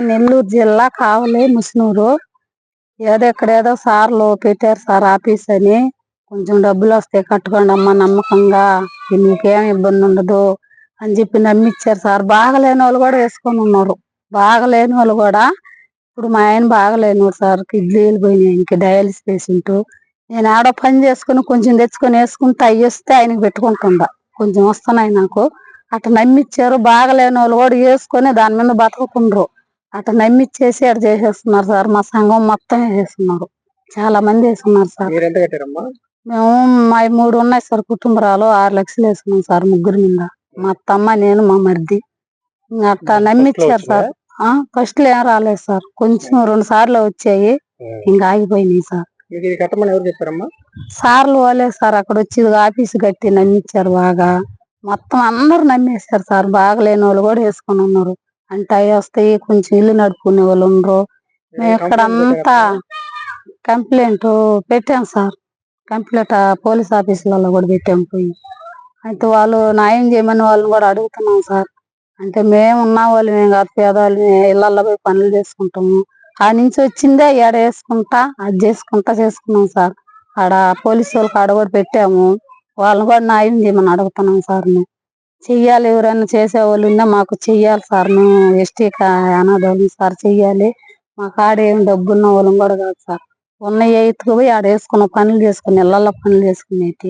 నెల్లూరు జిల్లా కావలి ముస్నూరు. ఇక్కడేదో సార్లు పెట్టారు సార్ ఆఫీస్ అని. కొంచెం డబ్బులు వస్తాయి కట్టుకోండి అమ్మా నమ్మకంగా, మీకేం ఇబ్బంది ఉండదు అని చెప్పి నమ్మిచ్చారు సార్. బాగలేని వాళ్ళు కూడా వేసుకొని ఉన్నారు. బాగలేని వాళ్ళు కూడా, ఇప్పుడు మా ఆయన బాగలేనివాడు సార్, కిడ్నీలు పోయినాయి, ఇంక డయాలిసిస్ పేషెంట్. నేను ఆడో పని చేసుకుని కొంచెం తెచ్చుకొని వేసుకుంటే అవి వస్తే ఆయనకి పెట్టుకుంటుందా, కొంచెం వస్తున్నాయి నాకు. అట్లా నమ్మిచ్చారు. బాగలేని వాళ్ళు కూడా వేసుకొని దాని మీద బతుకుతుండ్రు. అట్లా నమ్మిచ్చేసి అట్లా చేసేస్తున్నారు సార్. మా సంఘం మొత్తం వేసేస్తున్నారు, చాలా మంది వేసుకున్నారు సార్. మేము మా 3 ఉన్నాయి సార్ కుటుంబరాలు. 6 లక్షలు వేసుకున్నాం సార్ ముగ్గురు మీద. మా అత్తమ్మ, నేను, మా మరిది. అట్లా నమ్మిచ్చారు సార్. ఫస్ట్ లో ఏం రాలేదు సార్, కొంచెం 2 సార్లు వచ్చాయి, ఇంకా ఆగిపోయినాయి సార్. సార్లు వాళ్ళే సార్, అక్కడ వచ్చి ఆఫీసు కట్టి నమ్మిచ్చారు బాగా. మొత్తం అందరు నమ్మేశారు సార్. బాగలేని వాళ్ళు కూడా వేసుకొని ఉన్నారు. అంటే అవి వస్తాయి, కొంచెం ఇల్లు నడుపుకునే వాళ్ళు ఉండరు. మేము ఇక్కడంతా కంప్లైంట్ పెట్టాం సార్. కంప్లైంట్ పోలీస్ ఆఫీసులలో కూడా పెట్టాం పోయి. అయితే వాళ్ళు న్యాయం చేయమని వాళ్ళని కూడా అడుగుతున్నాం సార్. అంటే మేము ఉన్న వాళ్ళు మేము కాదు, పేదవాళ్ళు, ఇళ్లలో పోయి పనులు చేసుకుంటాము. ఆ నుంచి వచ్చిందే ఏడ వేసుకుంటా అది చేసుకున్నాం సార్. ఆడ పోలీసు వాళ్ళకి ఆడ కూడా పెట్టాము. వాళ్ళని కూడా న్యాయం చేయమని అడుగుతున్నాం సార్. మేము చెయ్యాలి, ఎవరైనా చేసేవాళ్ళు ఉన్నా మాకు చెయ్యాలి సార్. మేము ఎస్టీ అనాథాలు సార్, చెయ్యాలి. మా కాడ ఏం డబ్బున్న వాళ్ళం కూడా కాదు సార్. ఉన్న ఎత్తుకు పోయి ఆడ వేసుకున్న పనులు చేసుకుని, ఇళ్లలో పనులు చేసుకునేటి.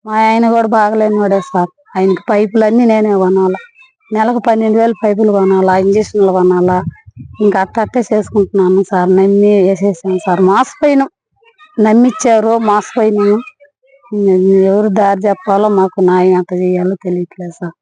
మా ఆయన కూడా బాగలేని వాడే సార్. ఆయనకి పైపులన్నీ నేనే కొనాలా, నెలకు 12,000 పైపులు కొనాలా, ఇంజక్షన్లు కొనాలా. ఇంకా అట్టే చేసుకుంటున్నాను సార్. నమ్మి వేసేసాను సార్. మోసపోయినాం, నమ్మిచ్చారు, మోసపోయినాము. ఎవరు దారి చెప్పాలో మాకు న్యాయం ఎంత చేయాలో తెలియట్లేదు సార్.